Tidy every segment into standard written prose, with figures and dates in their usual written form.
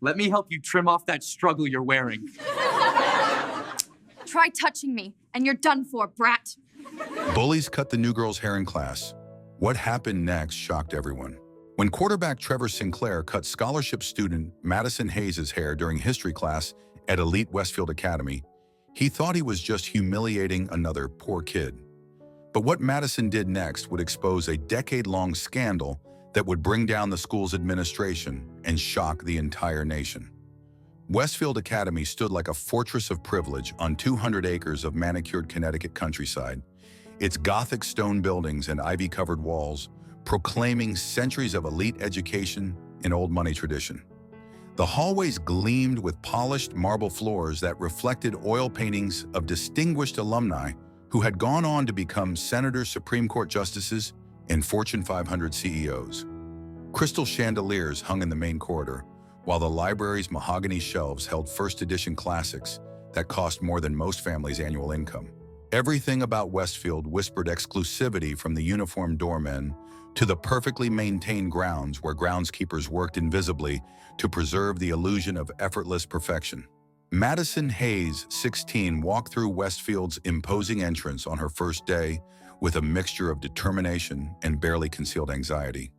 Let me help you trim off that struggle you're wearing. Try touching me, and you're done for, brat. Bullies cut the new girl's hair in class. What happened next shocked everyone. When quarterback Trevor Sinclair cut scholarship student Madison Hayes' hair during history class at elite Westfield Academy, he thought he was just humiliating another poor kid. But what Madison did next would expose a decade-long scandal that would bring down the school's administration and shock the entire nation. Westfield Academy stood like a fortress of privilege on 200 acres of manicured Connecticut countryside, its Gothic stone buildings and ivy-covered walls proclaiming centuries of elite education and old money tradition. The hallways gleamed with polished marble floors that reflected oil paintings of distinguished alumni who had gone on to become senators, Supreme Court justices, and Fortune 500 CEOs. Crystal chandeliers hung in the main corridor, while the library's mahogany shelves held first edition classics that cost more than most families' annual income. Everything about Westfield whispered exclusivity, from the uniformed doormen to the perfectly maintained grounds where groundskeepers worked invisibly to preserve the illusion of effortless perfection. Madison Hayes, 16, walked through Westfield's imposing entrance on her first day with a mixture of determination and barely concealed anxiety.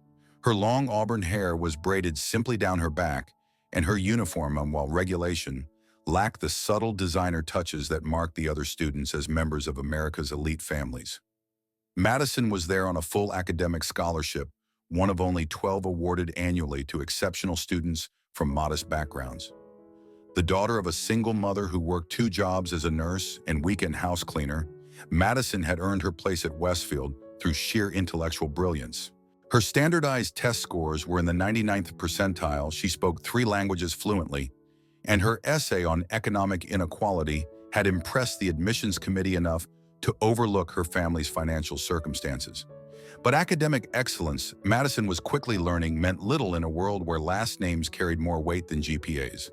Her long auburn hair was braided simply down her back, and her uniform, while regulation, lacked the subtle designer touches that marked the other students as members of America's elite families. Madison was there on a full academic scholarship, one of only 12 awarded annually to exceptional students from modest backgrounds. The daughter of a single mother who worked 2 jobs as a nurse and weekend house cleaner, Madison had earned her place at Westfield through sheer intellectual brilliance. Her standardized test scores were in the 99th percentile, she spoke 3 languages fluently, and her essay on economic inequality had impressed the admissions committee enough to overlook her family's financial circumstances. But academic excellence, Madison was quickly learning, meant little in a world where last names carried more weight than GPAs.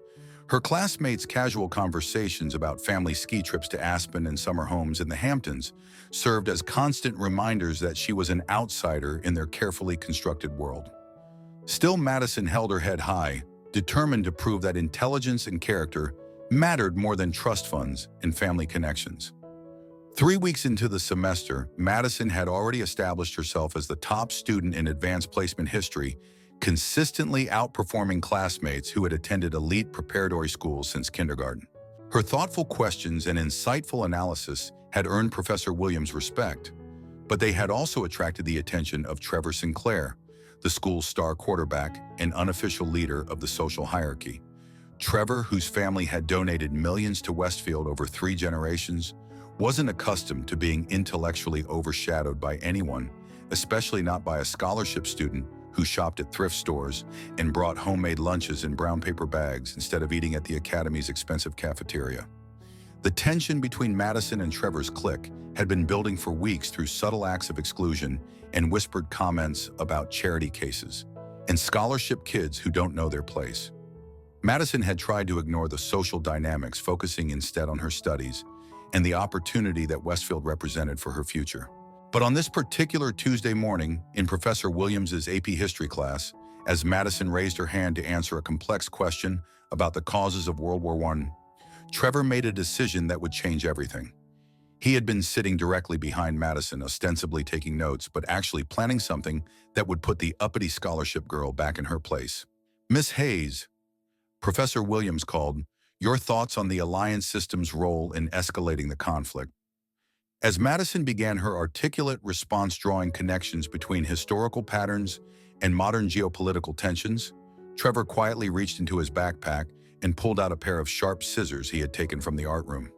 Her classmates' casual conversations about family ski trips to Aspen and summer homes in the Hamptons served as constant reminders that she was an outsider in their carefully constructed world. Still, Madison held her head high, determined to prove that intelligence and character mattered more than trust funds and family connections. 3 weeks into the semester, Madison had already established herself as the top student in advanced placement history, consistently outperforming classmates who had attended elite preparatory schools since kindergarten. Her thoughtful questions and insightful analysis had earned Professor Williams' respect, but they had also attracted the attention of Trevor Sinclair, the school's star quarterback and unofficial leader of the social hierarchy. Trevor, whose family had donated millions to Westfield over 3 generations, wasn't accustomed to being intellectually overshadowed by anyone, especially not by a scholarship student who shopped at thrift stores and brought homemade lunches in brown paper bags instead of eating at the Academy's expensive cafeteria. The tension between Madison and Trevor's clique had been building for weeks through subtle acts of exclusion and whispered comments about charity cases and scholarship kids who don't know their place. Madison had tried to ignore the social dynamics, focusing instead on her studies and the opportunity that Westfield represented for her future. But on this particular Tuesday morning, in Professor Williams' AP History class, as Madison raised her hand to answer a complex question about the causes of World War I, Trevor made a decision that would change everything. He had been sitting directly behind Madison, ostensibly taking notes, but actually planning something that would put the uppity scholarship girl back in her place. "Miss Hayes," Professor Williams called, "your thoughts on the alliance system's role in escalating the conflict." As Madison began her articulate response, drawing connections between historical patterns and modern geopolitical tensions, Trevor quietly reached into his backpack and pulled out a pair of sharp scissors he had taken from the art room.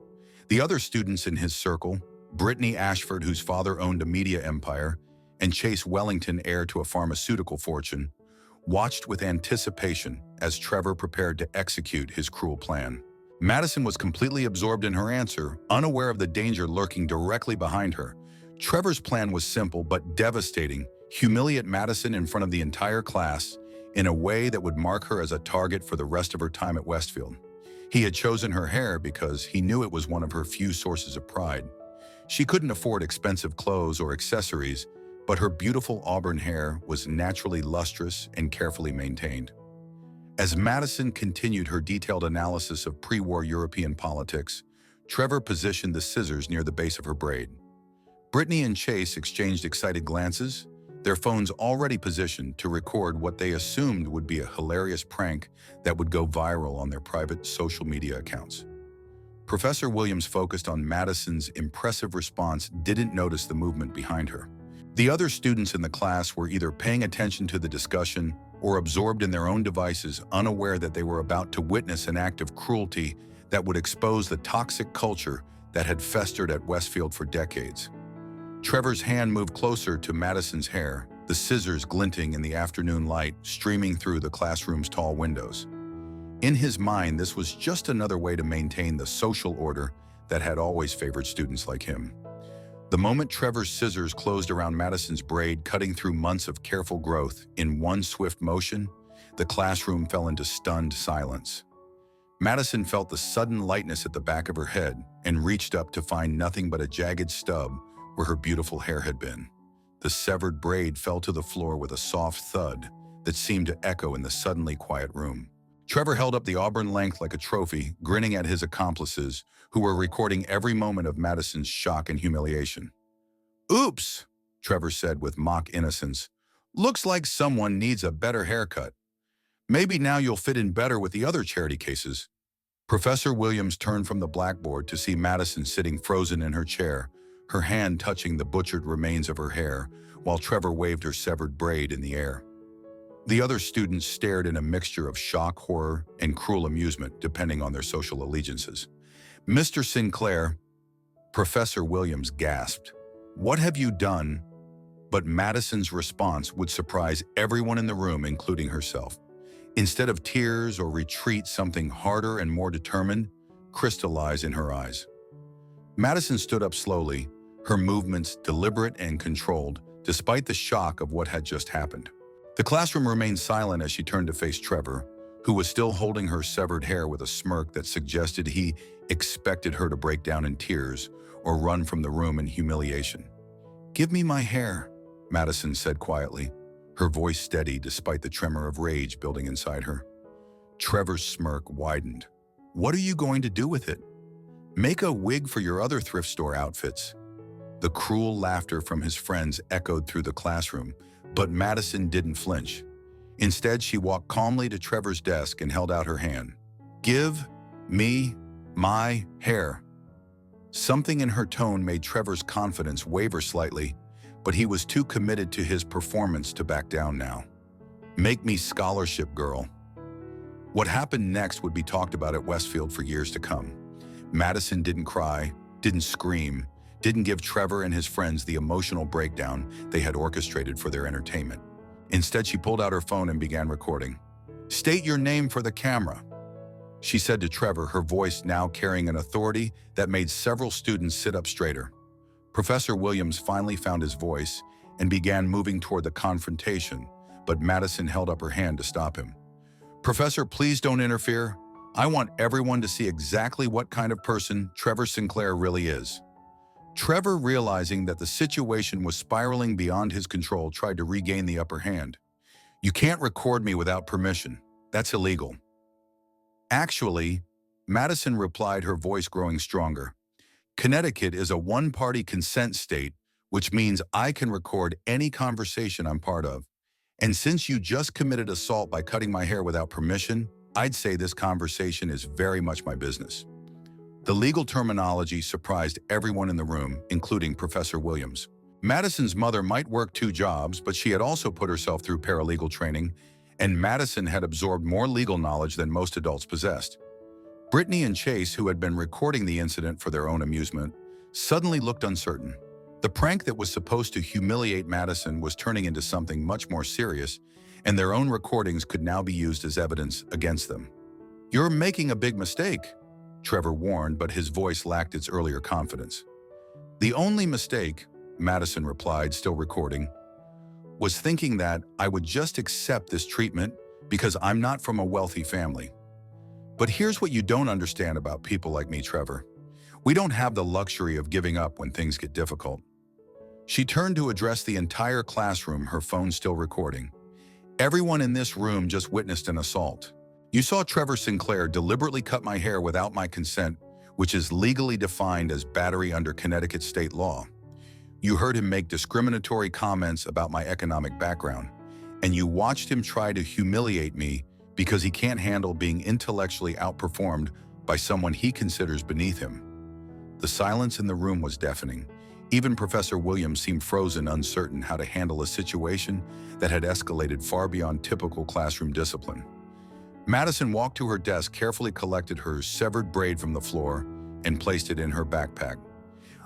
The other students in his circle, Brittany Ashford, whose father owned a media empire, and Chase Wellington, heir to a pharmaceutical fortune, watched with anticipation as Trevor prepared to execute his cruel plan. Madison was completely absorbed in her answer, unaware of the danger lurking directly behind her. Trevor's plan was simple but devastating: humiliate Madison in front of the entire class in a way that would mark her as a target for the rest of her time at Westfield. He had chosen her hair because he knew it was one of her few sources of pride. She couldn't afford expensive clothes or accessories, but her beautiful auburn hair was naturally lustrous and carefully maintained. As Madison continued her detailed analysis of pre-war European politics, Trevor positioned the scissors near the base of her braid. Brittany and Chase exchanged excited glances, their phones already positioned to record what they assumed would be a hilarious prank that would go viral on their private social media accounts. Professor Williams, focused on Madison's impressive response, didn't notice the movement behind her. The other students in the class were either paying attention to the discussion or absorbed in their own devices, unaware that they were about to witness an act of cruelty that would expose the toxic culture that had festered at Westfield for decades. Trevor's hand moved closer to Madison's hair, the scissors glinting in the afternoon light streaming through the classroom's tall windows. In his mind, this was just another way to maintain the social order that had always favored students like him. The moment Trevor's scissors closed around Madison's braid, cutting through months of careful growth in one swift motion, the classroom fell into stunned silence. Madison felt the sudden lightness at the back of her head and reached up to find nothing but a jagged stub where her beautiful hair had been. The severed braid fell to the floor with a soft thud that seemed to echo in the suddenly quiet room. Trevor held up the auburn length like a trophy, grinning at his accomplices, who were recording every moment of Madison's shock and humiliation. "Oops," Trevor said with mock innocence. "Looks like someone needs a better haircut. Maybe now you'll fit in better with the other charity cases." Professor Williams turned from the blackboard to see Madison sitting frozen in her chair, her hand touching the butchered remains of her hair, while Trevor waved her severed braid in the air. The other students stared in a mixture of shock, horror, and cruel amusement, depending on their social allegiances. "Mr. Sinclair," Professor Williams gasped, "what have you done?" But Madison's response would surprise everyone in the room, including herself. Instead of tears or retreat, something harder and more determined crystallized in her eyes. Madison stood up slowly, her movements deliberate and controlled, despite the shock of what had just happened. The classroom remained silent as she turned to face Trevor, who was still holding her severed hair with a smirk that suggested he expected her to break down in tears or run from the room in humiliation. "Give me my hair," Madison said quietly, her voice steady despite the tremor of rage building inside her. Trevor's smirk widened. "What are you going to do with it? Make a wig for your other thrift store outfits." The cruel laughter from his friends echoed through the classroom, but Madison didn't flinch. Instead, she walked calmly to Trevor's desk and held out her hand. "Give me my hair." Something in her tone made Trevor's confidence waver slightly, but he was too committed to his performance to back down now. "Make me scholarship, girl." What happened next would be talked about at Westfield for years to come. Madison didn't cry, didn't scream, didn't give Trevor and his friends the emotional breakdown they had orchestrated for their entertainment. Instead, she pulled out her phone and began recording. "State your name for the camera," she said to Trevor, her voice now carrying an authority that made several students sit up straighter. Professor Williams finally found his voice and began moving toward the confrontation, but Madison held up her hand to stop him. "Professor, please don't interfere. I want everyone to see exactly what kind of person Trevor Sinclair really is." Trevor, realizing that the situation was spiraling beyond his control, tried to regain the upper hand. "You can't record me without permission. That's illegal." "Actually," Madison replied, her voice growing stronger, "Connecticut is a one-party consent state, which means I can record any conversation I'm part of. And since you just committed assault by cutting my hair without permission, I'd say this conversation is very much my business." The legal terminology surprised everyone in the room, including Professor Williams. Madison's mother might work 2 jobs, but she had also put herself through paralegal training, and Madison had absorbed more legal knowledge than most adults possessed. Brittany and Chase, who had been recording the incident for their own amusement, suddenly looked uncertain. The prank that was supposed to humiliate Madison was turning into something much more serious, and their own recordings could now be used as evidence against them. "You're making a big mistake," Trevor warned, but his voice lacked its earlier confidence. "The only mistake," Madison replied, still recording, "was thinking that I would just accept this treatment because I'm not from a wealthy family. But here's what you don't understand about people like me, Trevor. We don't have the luxury of giving up when things get difficult." She turned to address the entire classroom, her phone still recording. "Everyone in this room just witnessed an assault. You saw Trevor Sinclair deliberately cut my hair without my consent, which is legally defined as battery under Connecticut state law. You heard him make discriminatory comments about my economic background, and you watched him try to humiliate me because he can't handle being intellectually outperformed by someone he considers beneath him. The silence in the room was deafening. Even Professor Williams seemed frozen, uncertain how to handle a situation that had escalated far beyond typical classroom discipline. Madison walked to her desk, carefully collected her severed braid from the floor, and placed it in her backpack.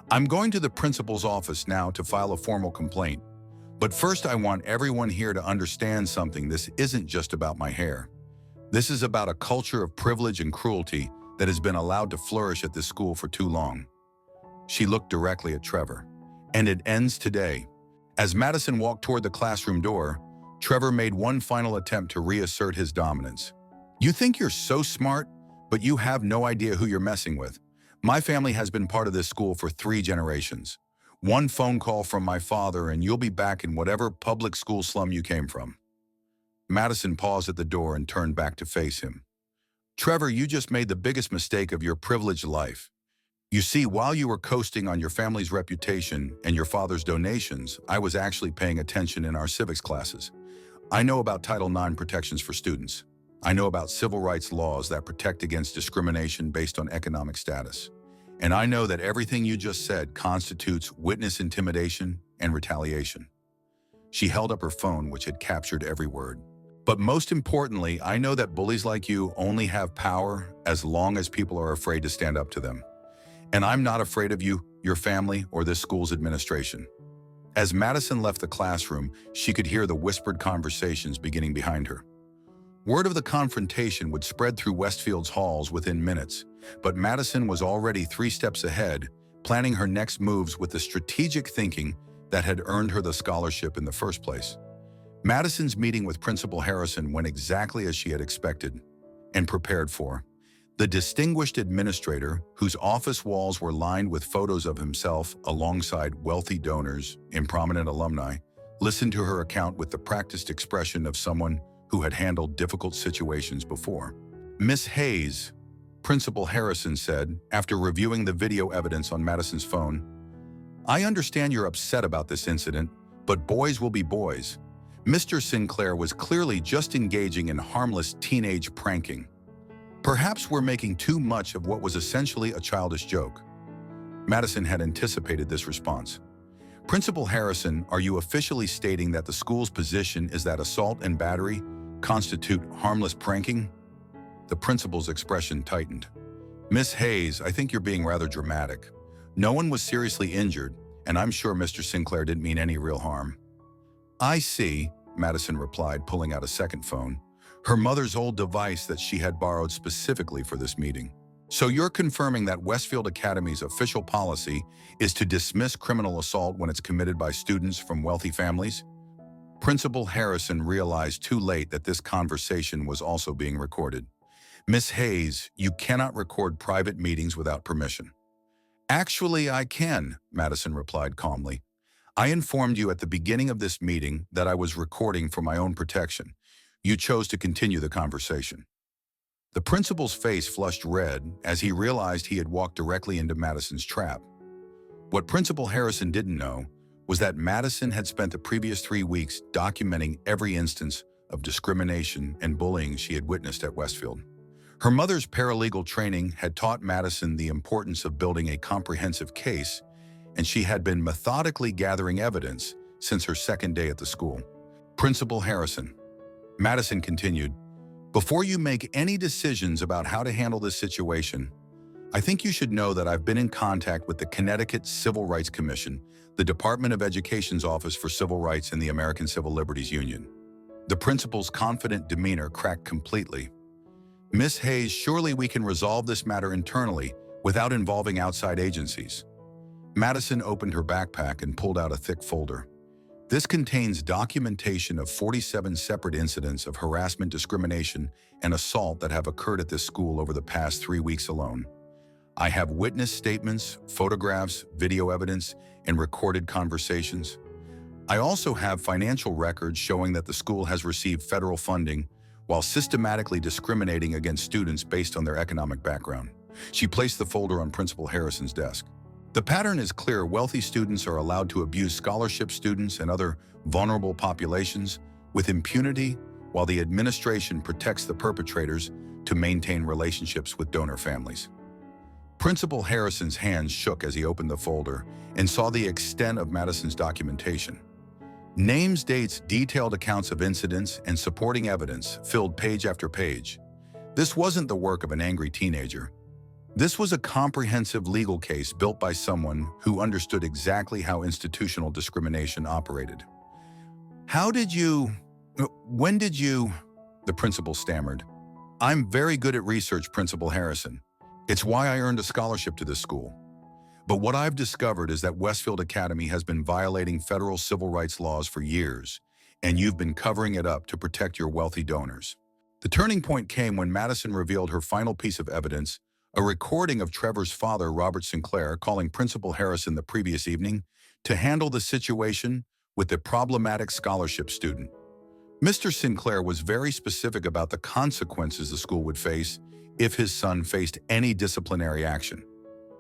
I'm going to the principal's office now to file a formal complaint. But first, I want everyone here to understand something. This isn't just about my hair. This is about a culture of privilege and cruelty that has been allowed to flourish at this school for too long. She looked directly at Trevor. And it ends today. As Madison walked toward the classroom door, Trevor made one final attempt to reassert his dominance. You think you're so smart, but you have no idea who you're messing with. My family has been part of this school for 3 generations. One phone call from my father and you'll be back in whatever public school slum you came from. Madison paused at the door and turned back to face him. Trevor, you just made the biggest mistake of your privileged life. You see, while you were coasting on your family's reputation and your father's donations, I was actually paying attention in our civics classes. I know about Title IX protections for students. I know about civil rights laws that protect against discrimination based on economic status. And I know that everything you just said constitutes witness intimidation and retaliation. She held up her phone, which had captured every word. But most importantly, I know that bullies like you only have power as long as people are afraid to stand up to them. And I'm not afraid of you, your family, or this school's administration. As Madison left the classroom, she could hear the whispered conversations beginning behind her. Word of the confrontation would spread through Westfield's halls within minutes, but Madison was already 3 steps ahead, planning her next moves with the strategic thinking that had earned her the scholarship in the first place. Madison's meeting with Principal Harrison went exactly as she had expected and prepared for. The distinguished administrator, whose office walls were lined with photos of himself alongside wealthy donors and prominent alumni, listened to her account with the practiced expression of someone who had handled difficult situations before. Miss Hayes, Principal Harrison said, after reviewing the video evidence on Madison's phone, I understand you're upset about this incident, but boys will be boys. Mr. Sinclair was clearly just engaging in harmless teenage pranking. Perhaps we're making too much of what was essentially a childish joke. Madison had anticipated this response. Principal Harrison, are you officially stating that the school's position is that assault and battery constitute harmless pranking? The principal's expression tightened. Miss Hayes, I think you're being rather dramatic. No one was seriously injured, and I'm sure Mr. Sinclair didn't mean any real harm. I see, Madison replied, pulling out a second phone, her mother's old device that she had borrowed specifically for this meeting. So you're confirming that Westfield Academy's official policy is to dismiss criminal assault when it's committed by students from wealthy families? Principal Harrison realized too late that this conversation was also being recorded. Miss Hayes, you cannot record private meetings without permission. Actually, I can, Madison replied calmly. I informed you at the beginning of this meeting that I was recording for my own protection. You chose to continue the conversation. The principal's face flushed red as he realized he had walked directly into Madison's trap. What Principal Harrison didn't know was that Madison had spent the previous 3 weeks documenting every instance of discrimination and bullying she had witnessed at Westfield. Her mother's paralegal training had taught Madison the importance of building a comprehensive case, and she had been methodically gathering evidence since her second day at the school. Principal Harrison, Madison continued, before you make any decisions about how to handle this situation, I think you should know that I've been in contact with the Connecticut Civil Rights Commission, the Department of Education's Office for Civil Rights and the American Civil Liberties Union. The principal's confident demeanor cracked completely. Miss Hayes, surely we can resolve this matter internally without involving outside agencies. Madison opened her backpack and pulled out a thick folder. This contains documentation of 47 separate incidents of harassment, discrimination, and assault that have occurred at this school over the past 3 weeks alone. I have witness statements, photographs, video evidence, and recorded conversations. I also have financial records showing that the school has received federal funding, while systematically discriminating against students based on their economic background. She placed the folder on Principal Harrison's desk. The pattern is clear. Wealthy students are allowed to abuse scholarship students and other vulnerable populations with impunity, while the administration protects the perpetrators to maintain relationships with donor families. Principal Harrison's hands shook as he opened the folder and saw the extent of Madison's documentation. Names, dates, detailed accounts of incidents, and supporting evidence filled page after page. This wasn't the work of an angry teenager. This was a comprehensive legal case built by someone who understood exactly how institutional discrimination operated. When did you, the principal stammered. I'm very good at research, Principal Harrison. It's why I earned a scholarship to this school. But what I've discovered is that Westfield Academy has been violating federal civil rights laws for years, and you've been covering it up to protect your wealthy donors. The turning point came when Madison revealed her final piece of evidence, a recording of Trevor's father, Robert Sinclair, calling Principal Harrison the previous evening to handle the situation with the problematic scholarship student. Mr. Sinclair was very specific about the consequences the school would face if his son faced any disciplinary action.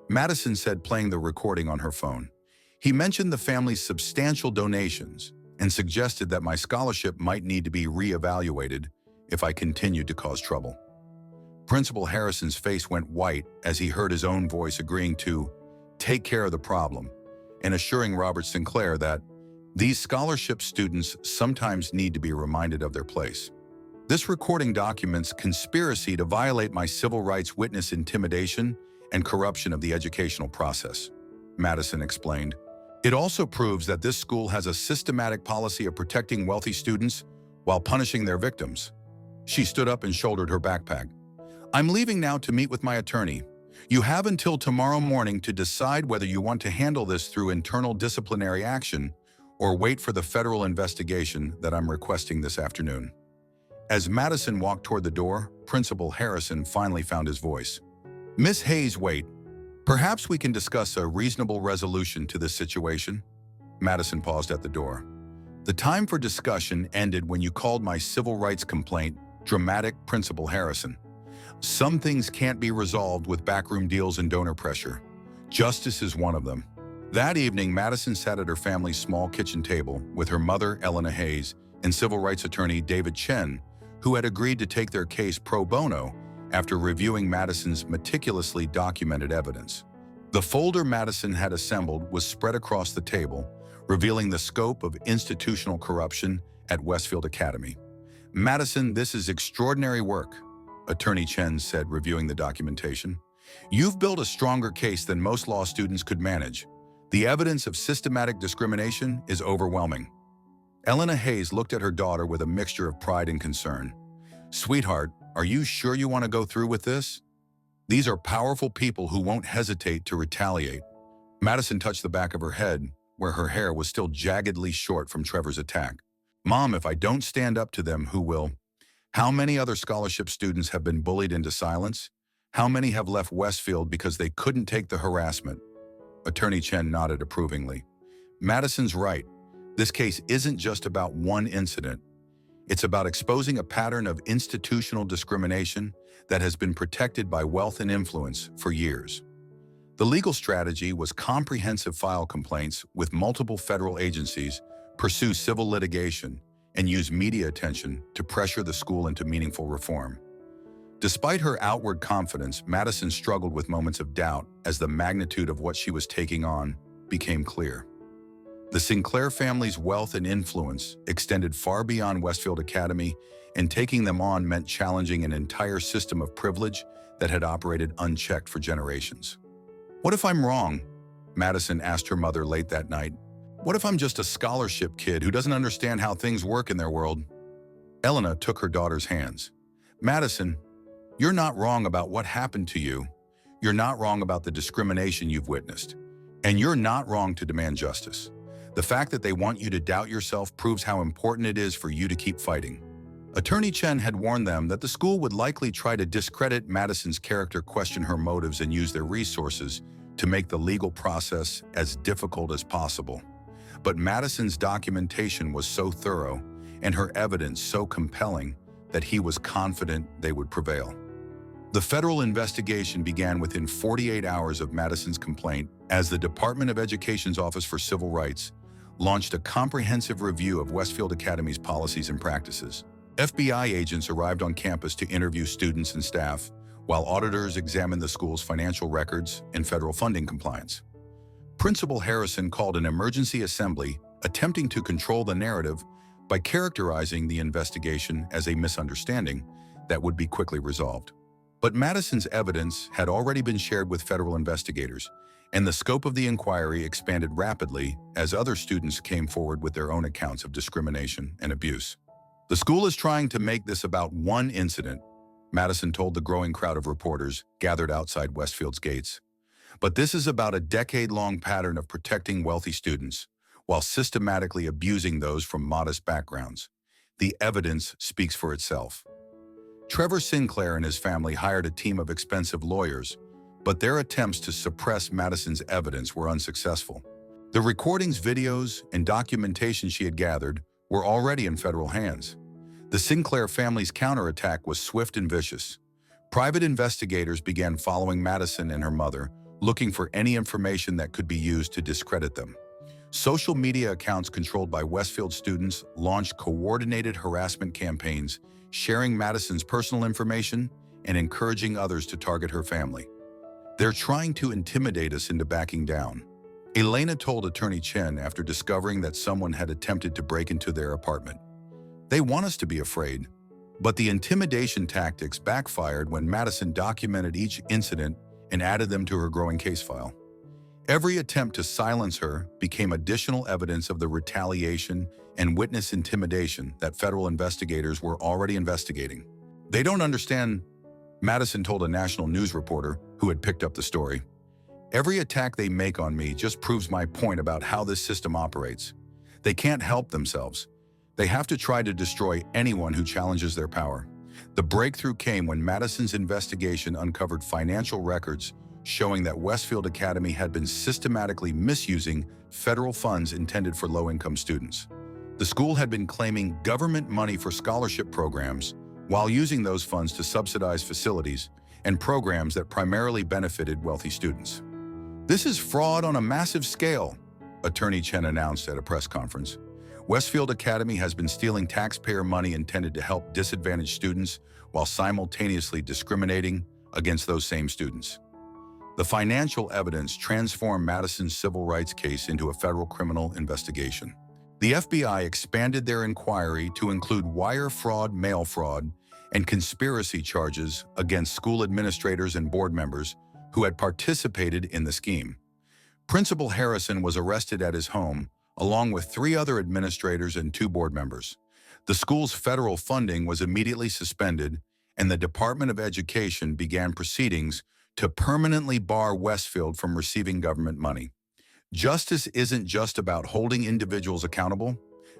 Madison said, playing the recording on her phone. He mentioned the family's substantial donations and suggested that my scholarship might need to be re-evaluated if I continued to cause trouble. Principal Harrison's face went white as he heard his own voice agreeing to take care of the problem and assuring Robert Sinclair that these scholarship students sometimes need to be reminded of their place. This recording documents conspiracy to violate my civil rights, witness intimidation, and corruption of the educational process, Madison explained. It also proves that this school has a systematic policy of protecting wealthy students while punishing their victims. She stood up and shouldered her backpack. I'm leaving now to meet with my attorney. You have until tomorrow morning to decide whether you want to handle this through internal disciplinary action or wait for the federal investigation that I'm requesting this afternoon. As Madison walked toward the door, Principal Harrison finally found his voice. Miss Hayes, wait. Perhaps we can discuss a reasonable resolution to this situation? Madison paused at the door. The time for discussion ended when you called my civil rights complaint dramatic, Principal Harrison. Some things can't be resolved with backroom deals and donor pressure. Justice is one of them. That evening, Madison sat at her family's small kitchen table with her mother, Elena Hayes, and civil rights attorney David Chen, who had agreed to take their case pro bono after reviewing Madison's meticulously documented evidence. The folder Madison had assembled was spread across the table, revealing the scope of institutional corruption at Westfield Academy. Madison, this is extraordinary work, Attorney Chen said, reviewing the documentation. You've built a stronger case than most law students could manage. The evidence of systematic discrimination is overwhelming. Elena Hayes looked at her daughter with a mixture of pride and concern. Sweetheart, are you sure you want to go through with this? These are powerful people who won't hesitate to retaliate. Madison touched the back of her head, where her hair was still jaggedly short from Trevor's attack. Mom, if I don't stand up to them, who will? How many other scholarship students have been bullied into silence? How many have left Westfield because they couldn't take the harassment? Attorney Chen nodded approvingly. Madison's right. This case isn't just about one incident. It's about exposing a pattern of institutional discrimination that has been protected by wealth and influence for years. The legal strategy was comprehensive file complaints with multiple federal agencies, pursue civil litigation, and use media attention to pressure the school into meaningful reform. Despite her outward confidence, Madison struggled with moments of doubt as the magnitude of what she was taking on became clear. The Sinclair family's wealth and influence extended far beyond Westfield Academy, and taking them on meant challenging an entire system of privilege that had operated unchecked for generations. What if I'm wrong? Madison asked her mother late that night. What if I'm just a scholarship kid who doesn't understand how things work in their world? Elena took her daughter's hands. Madison, you're not wrong about what happened to you. You're not wrong about the discrimination you've witnessed. And you're not wrong to demand justice. The fact that they want you to doubt yourself proves how important it is for you to keep fighting. Attorney Chen had warned them that the school would likely try to discredit Madison's character, question her motives, and use their resources to make the legal process as difficult as possible. But Madison's documentation was so thorough and her evidence so compelling that he was confident they would prevail. The federal investigation began within 48 hours of Madison's complaint as the Department of Education's Office for Civil Rights launched a comprehensive review of Westfield Academy's policies and practices. FBI agents arrived on campus to interview students and staff, while auditors examined the school's financial records and federal funding compliance. Principal Harrison called an emergency assembly, attempting to control the narrative by characterizing the investigation as a misunderstanding that would be quickly resolved. But Madison's evidence had already been shared with federal investigators, and the scope of the inquiry expanded rapidly as other students came forward with their own accounts of discrimination and abuse. "The school is trying to make this about one incident," Madison told the growing crowd of reporters gathered outside Westfield's gates. "But this is about a decade-long pattern of protecting wealthy students, while systematically abusing those from modest backgrounds. The evidence speaks for itself." Trevor Sinclair and his family hired a team of expensive lawyers, but their attempts to suppress Madison's evidence were unsuccessful. The recordings, videos, and documentation she had gathered were already in federal hands. The Sinclair family's counterattack was swift and vicious. Private investigators began following Madison and her mother, looking for any information that could be used to discredit them. Social media accounts controlled by Westfield students launched coordinated harassment campaigns, sharing Madison's personal information and encouraging others to target her family. "They're trying to intimidate us into backing down," Elena told Attorney Chen after discovering that someone had attempted to break into their apartment. "They want us to be afraid." But the intimidation tactics backfired when Madison documented each incident and added them to her growing case file. Every attempt to silence her became additional evidence of the retaliation and witness intimidation that federal investigators were already investigating. "They don't understand," Madison told a national news reporter who had picked up the story. "Every attack they make on me just proves my point about how this system operates. They can't help themselves. They have to try to destroy anyone who challenges their power." The breakthrough came when Madison's investigation uncovered financial records showing that Westfield Academy had been systematically misusing federal funds intended for low-income students. The school had been claiming government money for scholarship programs while using those funds to subsidize facilities and programs that primarily benefited wealthy students. "This is fraud on a massive scale," Attorney Chen announced at a press conference. "Westfield Academy has been stealing taxpayer money intended to help disadvantaged students while simultaneously discriminating against those same students." The financial evidence transformed Madison's civil rights case into a federal criminal investigation. The FBI expanded their inquiry to include wire fraud, mail fraud, and conspiracy charges against school administrators and board members who had participated in the scheme. Principal Harrison was arrested at his home, along with 3 other administrators and 2 board members. The school's federal funding was immediately suspended, and the Department of Education began proceedings to permanently bar Westfield from receiving government money. "Justice isn't just about holding individuals accountable,"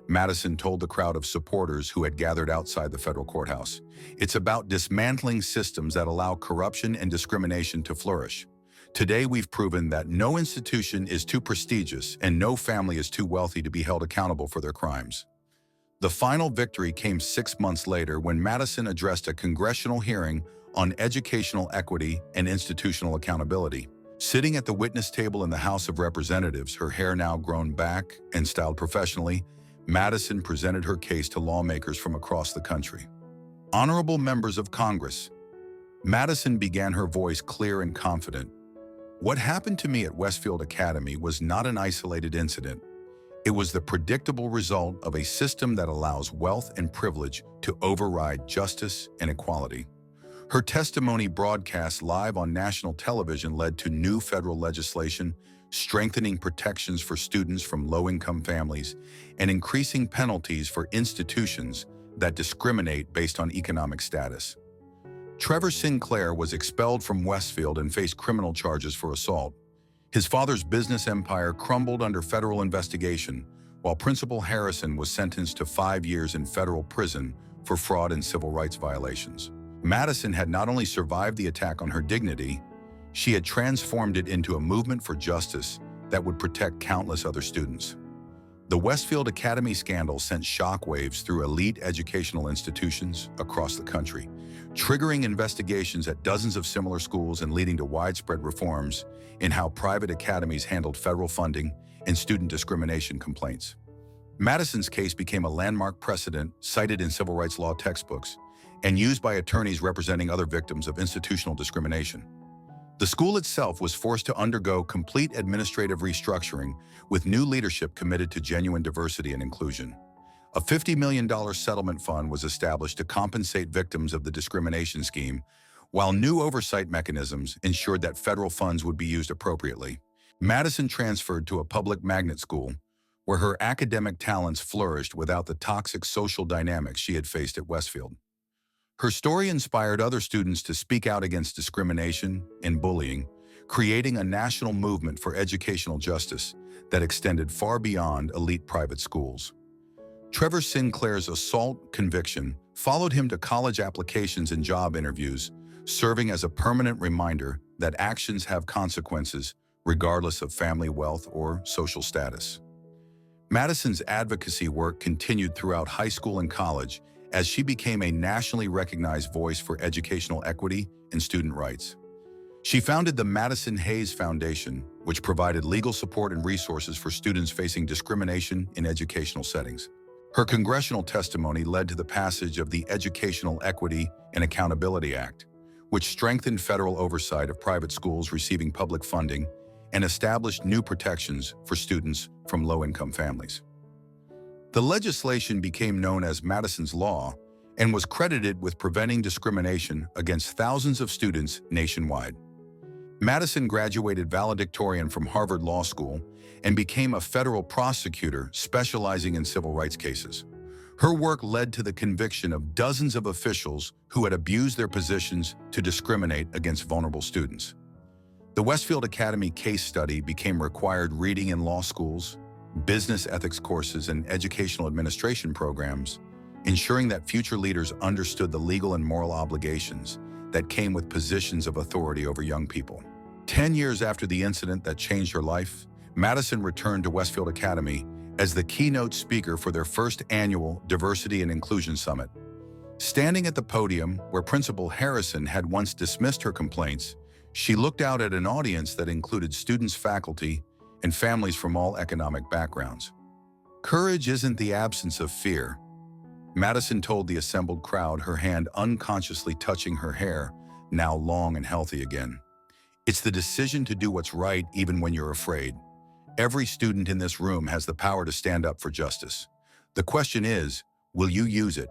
Madison told the crowd of supporters who had gathered outside the federal courthouse. "It's about dismantling systems that allow corruption and discrimination to flourish. Today we've proven that no institution is too prestigious and no family is too wealthy to be held accountable for their crimes." The final victory came 6 months later when Madison addressed a congressional hearing on educational equity and institutional accountability. Sitting at the witness table in the House of Representatives, her hair now grown back and styled professionally, Madison presented her case to lawmakers from across the country. "Honorable members of Congress," Madison began, her voice clear and confident. "What happened to me at Westfield Academy was not an isolated incident. It was the predictable result of a system that allows wealth and privilege to override justice and equality." Her testimony, broadcast live on national television, led to new federal legislation, strengthening protections for students from low-income families, and increasing penalties for institutions that discriminate based on economic status. Trevor Sinclair was expelled from Westfield and faced criminal charges for assault. His father's business empire crumbled under federal investigation, while Principal Harrison was sentenced to 5 years in federal prison for fraud and civil rights violations. Madison had not only survived the attack on her dignity, she had transformed it into a movement for justice that would protect countless other students. The Westfield Academy scandal sent shockwaves through elite educational institutions across the country, triggering investigations at dozens of similar schools and leading to widespread reforms in how private academies handled federal funding and student discrimination complaints. Madison's case became a landmark precedent cited in civil rights law textbooks and used by attorneys representing other victims of institutional discrimination. The school itself was forced to undergo complete administrative restructuring with new leadership committed to genuine diversity and inclusion. A $50 million settlement fund was established to compensate victims of the discrimination scheme, while new oversight mechanisms ensured that federal funds would be used appropriately. Madison transferred to a public magnet school, where her academic talents flourished without the toxic social dynamics she had faced at Westfield. Her story inspired other students to speak out against discrimination and bullying, creating a national movement for educational justice that extended far beyond elite private schools. Trevor Sinclair's assault conviction followed him to college applications and job interviews, serving as a permanent reminder that actions have consequences regardless of family wealth or social status. Madison's advocacy work continued throughout high school and college as she became a nationally recognized voice for educational equity and student rights. She founded the Madison Hayes Foundation, which provided legal support and resources for students facing discrimination in educational settings. Her congressional testimony led to the passage of the Educational Equity and Accountability Act, which strengthened federal oversight of private schools receiving public funding and established new protections for students from low-income families. The legislation became known as Madison's Law and was credited with preventing discrimination against thousands of students nationwide. Madison graduated valedictorian from Harvard Law School and became a federal prosecutor specializing in civil rights cases. Her work led to the conviction of dozens of officials who had abused their positions to discriminate against vulnerable students. The Westfield Academy case study became required reading in law schools, business ethics courses, and educational administration programs, ensuring that future leaders understood the legal and moral obligations that came with positions of authority over young people. 10 years after the incident that changed her life, Madison returned to Westfield Academy as the keynote speaker for their first annual Diversity and Inclusion Summit. Standing at the podium where Principal Harrison had once dismissed her complaints, she looked out at an audience that included students, faculty, and families from all economic backgrounds. Courage isn't the absence of fear, Madison told the assembled crowd, her hand unconsciously touching her hair, now long and healthy again. It's the decision to do what's right even when you're afraid. Every student in this room has the power to stand up for justice. The question is, will you use it?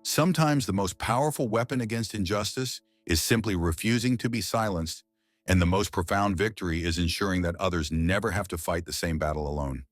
Sometimes the most powerful weapon against injustice is simply refusing to be silenced, and the most profound victory is ensuring that others never have to fight the same battle alone.